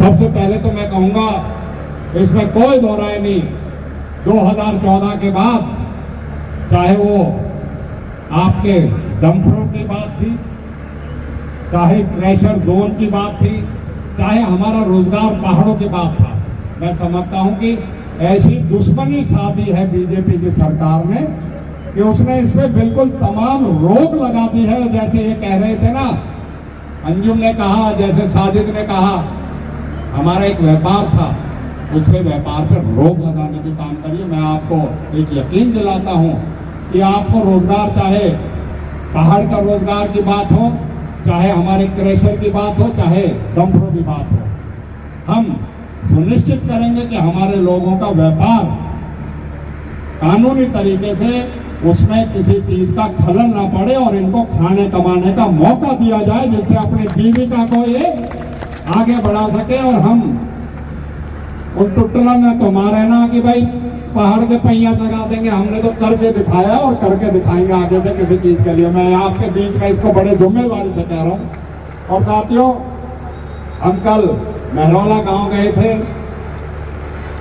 सबसे पहले तो मैं कहूंगा, इसमें कोई दो राय नहीं, 2014 के बाद चाहे वो आपके डंपरों की बात थी, चाहे क्रैशर जोन की बात थी, चाहे हमारा रोजगार पहाड़ों की बात था, मैं समझता हूं कि ऐसी दुश्मनी साधी है बीजेपी की सरकार ने कि उसने इस पे बिल्कुल तमाम रोक लगा दी है। जैसे ये कह रहे थे ना, अंजुम ने कहा, जैसे साजिद ने कहा, हमारा एक व्यापार था, उस पे व्यापार पर रोक लगाने की काम करिए। मैं आपको एक यकीन दिलाता हूं कि आपको रोजगार, चाहे पहाड़ का रोजगार की बात हो, चाहे हमारे क्रैशर की बात हो, चाहे डंपरों की बात हो, हम सुनिश्चित करेंगे कि हमारे लोगों का व्यापार कानूनी तरीके से उसमें किसी चीज का खलल ना पड़े और इनको खाने कमाने का मौका दिया जाए, जिससे अपनी जीविका को ये आगे बढ़ा सके। और हम उन टुटला ने तो मारे ना कि भाई पहाड़ के पहिया लगा देंगे, हमने तो करके दिखाया और करके दिखाएंगे आगे से किसी चीज के लिए। मैं आपके बीच में इसको बड़े जिम्मेदारी से कह रहा हूं। और साथियों, हम कल महरौला गांव गए थे,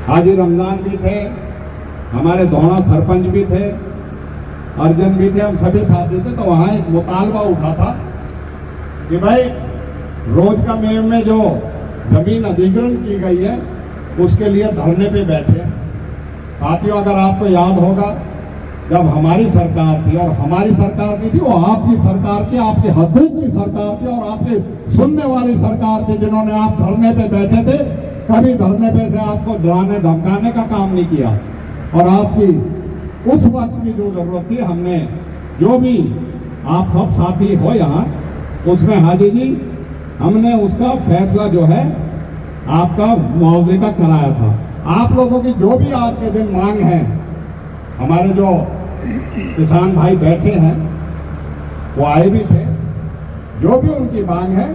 हाजी रमजान भी थे, हमारे धौणा सरपंच भी थे, अर्जन भी थे, हम सभी साथी थे। तो वहां एक मुतालबा उठा था कि भाई रोज का मेव में जो जमीन अधिग्रहण की गई है उसके लिए धरने पे बैठे। साथियों, अगर आपको याद होगा, जब हमारी सरकार थी, और हमारी सरकार नहीं थी, वो आपकी सरकार थी, आपके हकूक की सरकार थी और आपके सुनने वाली सरकार थी, जिन्होंने आप धरने पे बैठे थे। कभी धरने पे से आपको डराने धमकाने का काम नहीं किया। और आपकी उस वक्त की जो जरूरत थी, हमने जो भी, आप सब साथी हो यहाँ, उसमें हाजी जी हमने उसका फैसला जो है आपका मुआवजे का कराया था। आप लोगों की जो भी आज के दिन मांग है, हमारे जो किसान भाई बैठे हैं वो आए भी थे, जो भी उनकी मांग है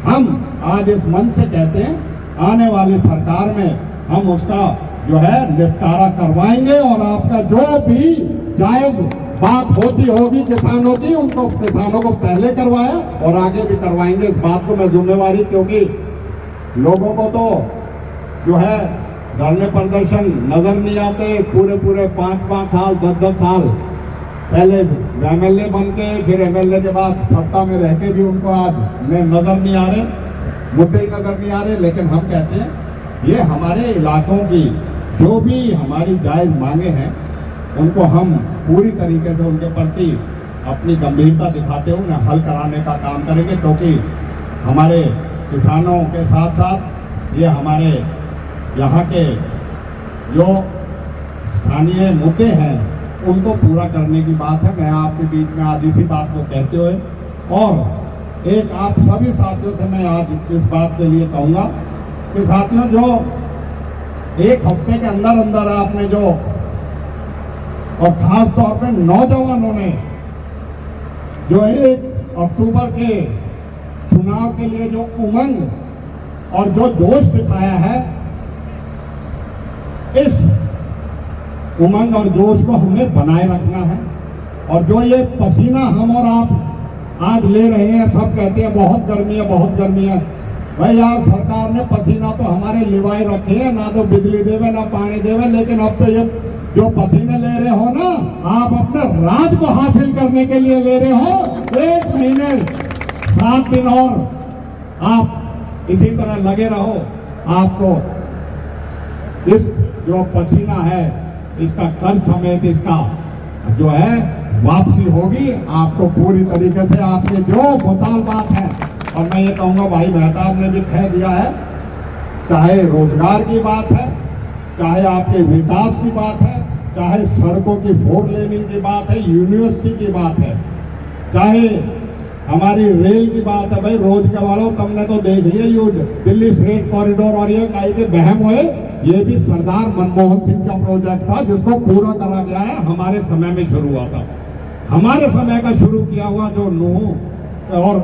हम आज इस मंच से कहते हैं, आने वाली सरकार में हम उसका जो है निपटारा करवाएंगे। और आपका जो भी जायज बात होती होगी किसानों की, उनको किसानों को पहले करवाया और आगे भी करवाएंगे। इस बात को मैं जिम्मेवारी, क्योंकि लोगों को तो जो है धरने प्रदर्शन नजर नहीं आते, पूरे 5-5 साल 10-10 साल पहले एमएलए बन के, फिर एमएलए के बाद सत्ता में रह के भी उनको आज नजर नहीं आ रहे, मुद्दे ही नजर नहीं आ रहे। लेकिन हम कहते हैं ये हमारे इलाकों की जो भी हमारी जायज मांगे हैं, उनको हम पूरी तरीके से उनके प्रति अपनी गंभीरता दिखाते हुए उन्हें हल कराने का काम करेंगे। क्योंकि हमारे किसानों के साथ साथ ये हमारे यहाँ के जो स्थानीय मुद्दे हैं उनको पूरा करने की बात है। मैं आपके बीच में आज इसी बात को कहते हुए, और एक आप सभी साथियों से मैं आज इस बात के लिए कहूँगा कि साथियों, जो एक हफ्ते के अंदर अंदर आपने जो, और खास तौर पे नौजवानों ने जो 1 अक्टूबर के चुनाव के लिए जो उमंग और जो जोश दिखाया है, इस उमंग और जोश को हमें बनाए रखना है। और जो ये पसीना हम और आप आज ले रहे हैं, सब कहते हैं बहुत गर्मी है, बहुत गर्मी है। भाई यार, सरकार ने पसीना तो हमारे लिवाए रखे हैं, ना तो बिजली देवे ना पानी देवे, लेकिन अब तो ये जो पसीने ले रहे हो ना, आप अपने राज को हासिल करने के लिए ले रहे हो। 1 महीने 7 दिन और आप इसी तरह लगे रहो, आपको इस जो पसीना है इसका कर्ज समेत इसका जो है वापसी होगी। आपको पूरी तरीके से आपके जो मुतालबात हैं, और मैं ये कहूँगा भाई मेहताब ने भी कह दिया है, चाहे रोजगार की बात है, चाहे आपके विकास की बात है, चाहे सड़कों की 4 लेनिंग की बात है, यूनिवर्सिटी की बात है, चाहे हमारी रेल की बात है। भाई रोज के वालों, तुमने तो देख लिया यू दिल्ली फ्रेट कॉरिडोर, और ये काई के बहम हुए, ये भी सरदार मनमोहन सिंह का प्रोजेक्ट था जिसको पूरा करा गया है, हमारे समय में शुरू हुआ था। हमारे समय का शुरू किया हुआ जो नूह और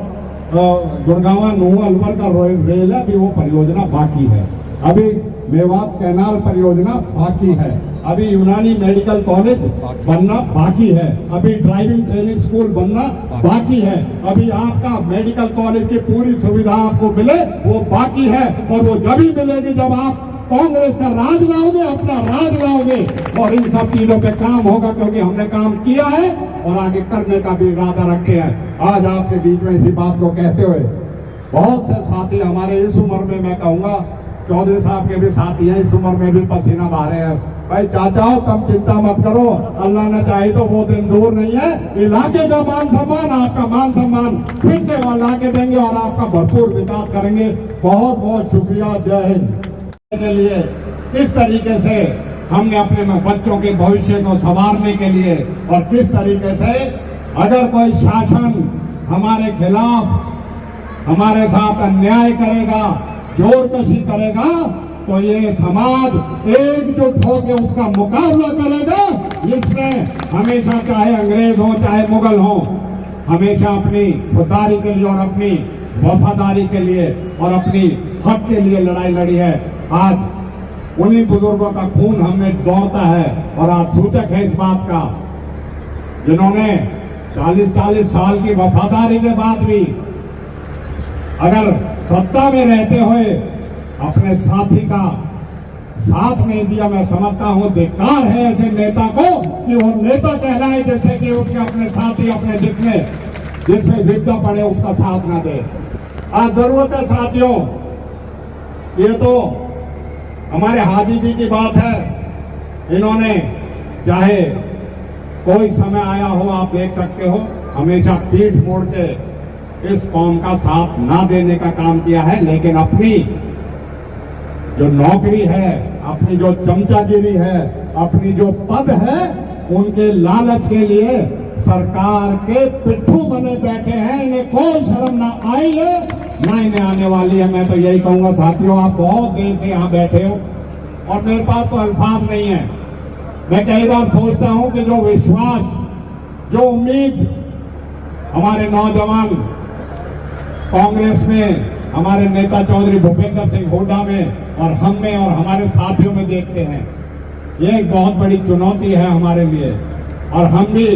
गुड़गांव नूह अलवर का रेल है, भी वो परियोजना बाकी है। अभी मेवात कैनाल परियोजना बाकी है, अभी यूनानी मेडिकल कॉलेज बनना बाकी है, अभी ड्राइविंग ट्रेनिंग स्कूल बनना बाकी है, अभी आपका मेडिकल कॉलेज की पूरी सुविधा आपको मिले वो बाकी है। और वो जब ही मिलेगी जब आप कांग्रेस का राज लाओगे, अपना राज लाओगे, और इन सब चीजों पे काम होगा, क्योंकि हमने काम किया है और आगे करने का भी इरादा रखे हैं। आज आपके बीच में इसी बात को कहते हुए बहुत से साथी हमारे इस उम्र में, मैं कहूंगा चौधरी साहब के भी साथी हैं, इस उम्र में भी पसीना बहा रहे हैं। भाई चाचाओ तुम चिंता मत करो, अल्लाह ने चाहे तो वो दिन दूर नहीं है, इलाके का मान सम्मान, आपका मान सम्मान फिर से ला के देंगे और आपका भरपूर विकास करेंगे। बहुत बहुत शुक्रिया, जय हिंद। के लिए किस तरीके से हमने अपने बच्चों के भविष्य को संवारने के लिए और किस तरीके से अगर कोई शासन हमारे खिलाफ हमारे साथ अन्याय करेगा, जोरकशी करेगा, तो ये समाज एकजुट होकर उसका मुकाबला करेगा। इसमें हमेशा चाहे अंग्रेज हो चाहे मुगल हो, हमेशा अपनी खुददारी के लिए और अपनी वफादारी के लिए और अपनी हक के लिए लड़ाई लड़ी है। आज उन्हीं बुजुर्गों का खून हमें दौड़ता है और आज सूचक है इस बात का, जिन्होंने 40-40 साल की वफादारी के बाद भी अगर सत्ता में रहते हुए अपने साथी का साथ नहीं दिया। मैं समझता हूं धिक्कार है ऐसे नेता को कि वो नेता कहलाए, जैसे कि उसके अपने साथी अपने जिसमें विपदा पड़े उसका साथ ना दे। आज जरूरत है साथियों, ये तो हमारे हाजी जी की बात है, इन्होंने चाहे कोई समय आया हो, आप देख सकते हो, हमेशा पीठ मोड़ के इस कौम का साथ ना देने का काम किया है, लेकिन अपनी जो नौकरी है, अपनी जो चमचागिरी है, अपनी जो पद है, उनके लालच के लिए सरकार के पिट्ठू बने बैठे हैं। इन्हें कोई शर्म ना आई है ना इन्हें आने वाली है। मैं तो यही कहूंगा साथियों, आप बहुत देर से यहाँ बैठे हो और मेरे पास तो अल्फाज नहीं है। मैं कई बार सोचता हूं कि जो विश्वास, जो उम्मीद हमारे नौजवान कांग्रेस में, हमारे नेता चौधरी भूपेंद्र सिंह हुड्डा में और हम में और हमारे साथियों में देखते हैं, ये एक बहुत बड़ी चुनौती है हमारे लिए। और हम भी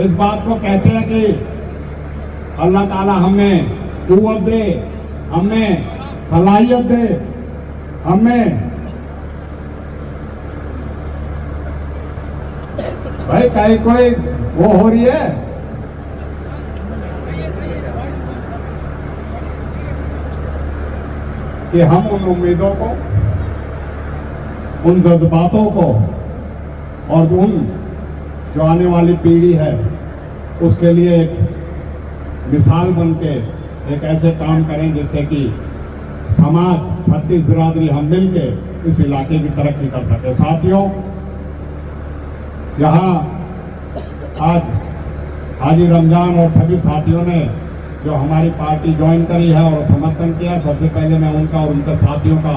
इस बात को कहते हैं कि अल्लाह ताला हमें कुव्वत दे, हमें सलाहियत दे, हमें भाई कहीं कोई वो हो रही है, कि हम उन उम्मीदों को, उन जज्बातों को और उन जो आने वाली पीढ़ी है उसके लिए एक मिसाल बन के एक ऐसे काम करें जिससे कि समाज, छत्तीस बिरादरी हम मिलके इस इलाके की तरक्की कर सके। साथियों, यहाँ आज हाजी रमजान और सभी साथियों ने जो हमारी पार्टी ज्वाइन करी है और समर्थन किया, सबसे पहले मैं उनका और उनके साथियों का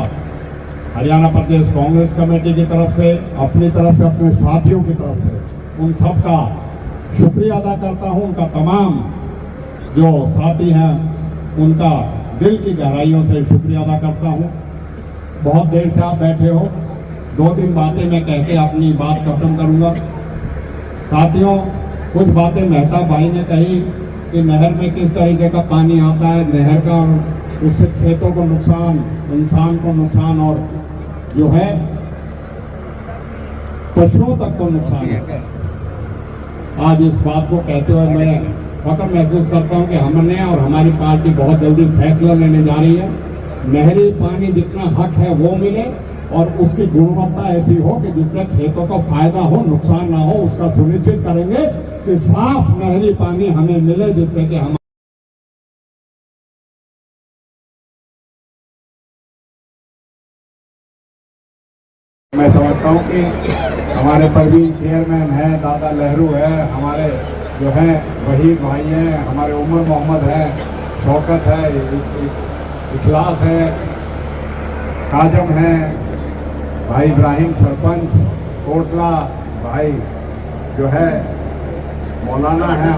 हरियाणा प्रदेश कांग्रेस कमेटी की तरफ से, अपनी तरफ से, अपने साथियों की तरफ से उन सब का शुक्रिया अदा करता हूं। उनका तमाम जो साथी हैं उनका दिल की गहराइयों से शुक्रिया अदा करता हूं। बहुत देर से आप बैठे हो, 2-3 बातें मैं कह के अपनी बात खत्म करूंगा। साथियों, कुछ बातें मेहता भाई ने कही कि नहर में किस तरीके का पानी आता है, नहर का उससे खेतों को नुकसान, इंसान को नुकसान और जो है पशुओं तक को नुकसान है। आज इस बात को कहते हुए मैं फख्र महसूस करता हूं कि हमने और हमारी पार्टी बहुत जल्दी फैसला लेने जा रही है। नहरी पानी जितना हक है वो मिले और उसकी गुणवत्ता ऐसी हो कि जिससे खेतों को फायदा हो, नुकसान ना हो, उसका सुनिश्चित करेंगे कि साफ नहरी पानी हमें मिले, जिससे कि हम मैं समझता हूँ कि हमारे परवीन चेयरमैन है, दादा लहरू है, हमारे जो है वहीद भाई हैं, हमारे उमर मोहम्मद है, शौकत है, इखलास है, काजम है, भाई इब्राहिम सरपंच कोटला, भाई जो है मौलाना है।